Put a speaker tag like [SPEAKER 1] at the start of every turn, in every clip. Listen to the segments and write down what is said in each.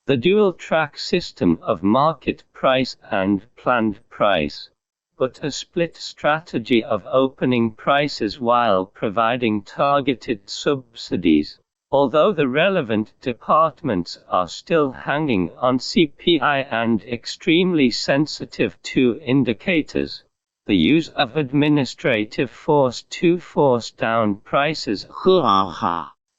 [SPEAKER 1] the dual-track system of market price and planned price, but a split strategy of opening prices while providing targeted subsidies. Although the relevant departments are still hanging on CPI and extremely sensitive to indicators, the use of administrative force to force down prices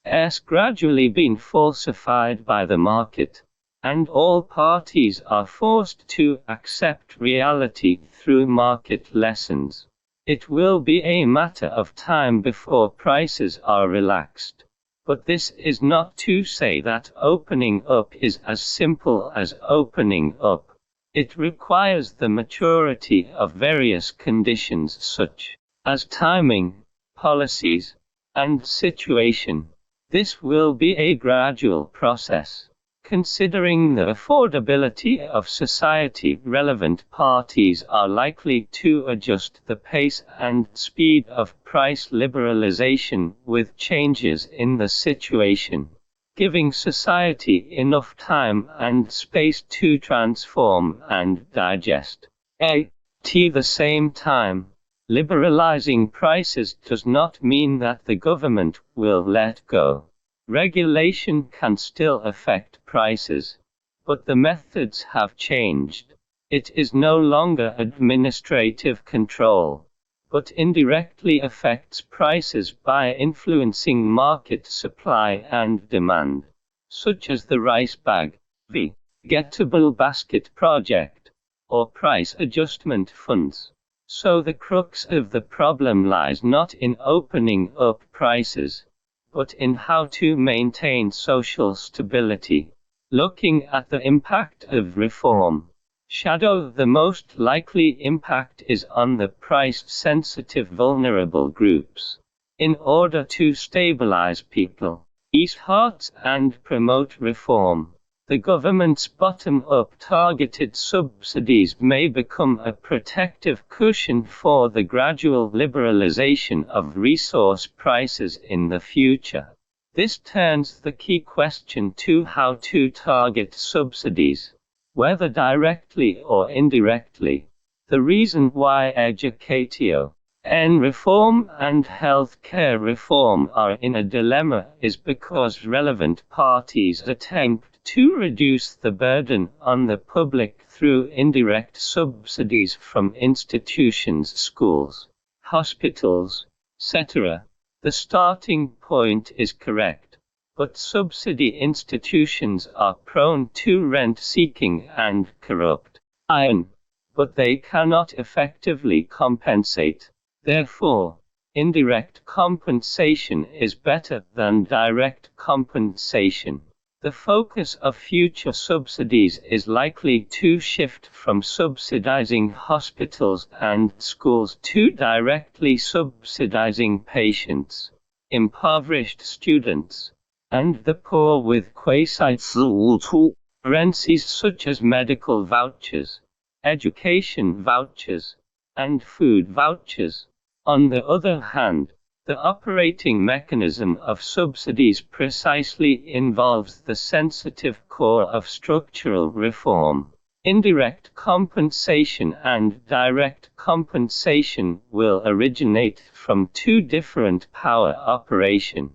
[SPEAKER 1] has gradually been falsified by the market, and all parties are forced to accept reality through market lessons. It will be a matter of time before prices are relaxed. But this is not to say that opening up is as simple as opening up. It requires the maturity of various conditions such as timing, policies, and situation. This will be a gradual process. Considering the affordability of society, relevant parties are likely to adjust the pace and speed of price liberalization with changes in the situation, giving society enough time and space to transform and digest. At the same time, liberalizing prices does not mean that the government will let go. Regulation can still affect prices, but the methods have changed. It is no longer administrative control, but indirectly affects prices by influencing market supply and demand, such as the rice bag, the Gettable Basket project, or price adjustment funds. So the crux of the problem lies not in opening up prices, but in how to maintain social stability. Looking at the impact of reform, the most likely impact is on the price-sensitive vulnerable groups. In order to stabilize people, ease hearts and promote reform, the government's bottom-up targeted subsidies may become a protective cushion for the gradual liberalization of resource prices in the future. This turns the key question to how to target subsidies, whether directly or indirectly. The reason why education reform and healthcare reform are in a dilemma is because relevant parties attempt to reduce the burden on the public through indirect subsidies from institutions, schools, hospitals, etc. The starting point is correct, but subsidy institutions are prone to rent-seeking and corrupt. But they cannot effectively compensate. Therefore, indirect compensation is better than direct compensation. The focus of future subsidies is likely to shift from subsidizing hospitals and schools to directly subsidizing patients, impoverished students, and the poor with quasi-currencies such as medical vouchers, education vouchers, and food vouchers. On the other hand, the operating mechanism of subsidies precisely involves the sensitive core of structural reform. Indirect compensation and direct compensation will originate from two different power operations.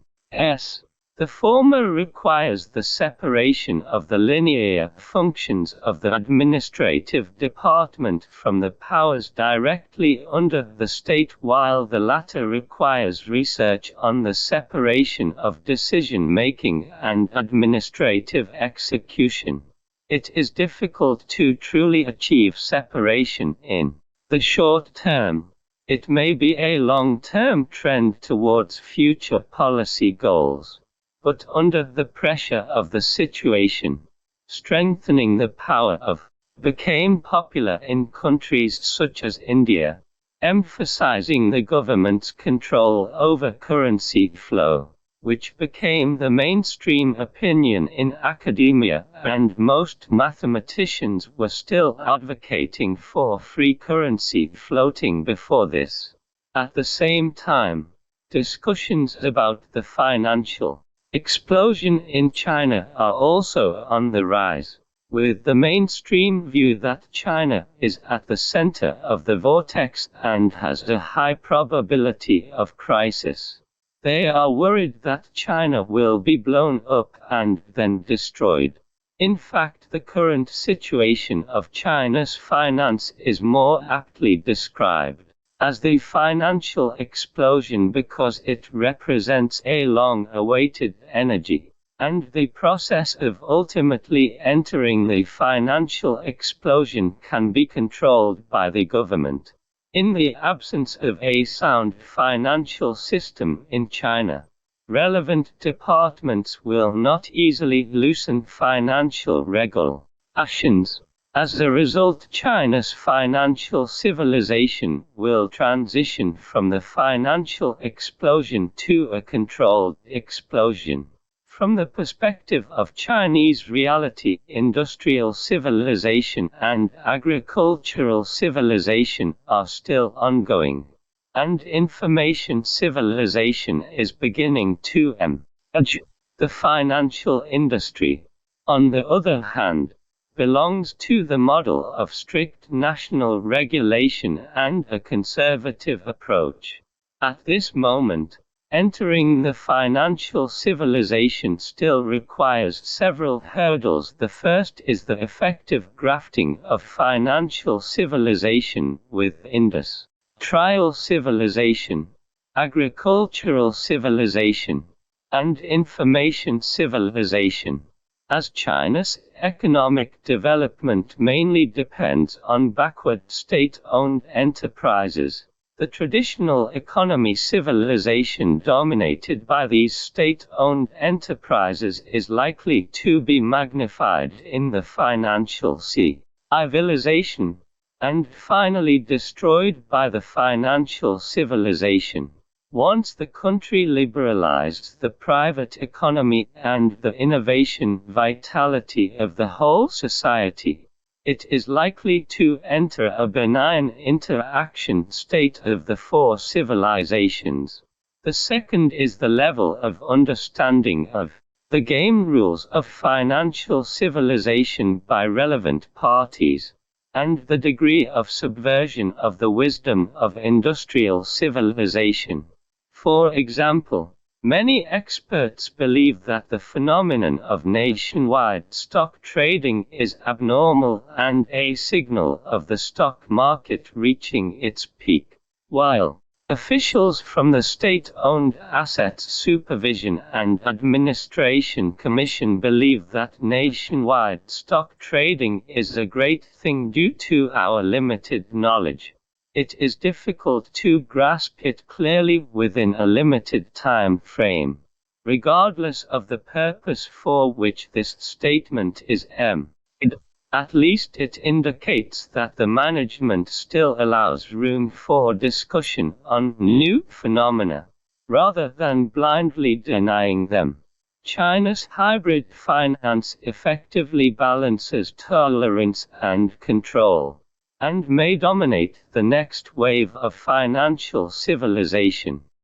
[SPEAKER 1] The former requires the separation of the linear functions of the administrative department from the powers directly under the state, while the latter requires research on the separation of decision-making and administrative execution. It is difficult to truly achieve separation in the short term. It may be a long-term trend towards future policy goals. But under the pressure of the situation, strengthening the power of became popular in countries such as India, emphasizing the government's control over currency flow, which became the mainstream opinion in academia, and most mathematicians were still advocating for free currency floating before this. At the same time, discussions about the financial Explosion in China are also on the rise, with the mainstream view that China is at the center of the vortex and has a high probability of crisis. They are worried that China will be blown up and then destroyed. In fact, the current situation of China's finance is more aptly described as the financial explosion because it represents a long-awaited energy, and the process of ultimately entering the financial explosion can be controlled by the government. In the absence of a sound financial system in China, relevant departments will not easily loosen financial regulations. As a result, China's financial civilization will transition from the financial explosion to a controlled explosion. From the perspective of Chinese reality, industrial civilization and agricultural civilization are still ongoing, and information civilization is beginning to emerge. The financial industry, on the other hand, belongs to the model of strict national regulation and a conservative approach. At this moment, entering the financial civilization still requires several hurdles. The first is the effective grafting of financial civilization with industrial civilization, agricultural civilization, and information civilization. As China's economic development mainly depends on backward state-owned enterprises, the traditional economy civilization dominated by these state-owned enterprises is likely to be magnified in the financial civilization, and finally destroyed by the financial civilization. Once the country liberalized the private economy and the innovation vitality of the whole society, it is likely to enter a benign interaction state of the four civilizations. The second is the level of understanding of the game rules of financial civilization by relevant parties, and the degree of subversion of the wisdom of industrial civilization. For example, many experts believe that the phenomenon of nationwide stock trading is abnormal and a signal of the stock market reaching its peak, while officials from the State-Owned Assets Supervision and Administration Commission believe that nationwide stock trading is a great thing due to our limited knowledge. It is difficult to grasp it clearly within a limited time frame, regardless of the purpose for which this statement is made. At least it indicates that the management still allows room for discussion on new phenomena, rather than blindly denying them. China's hybrid finance effectively balances tolerance and control, and may dominate the next wave of financial civilization.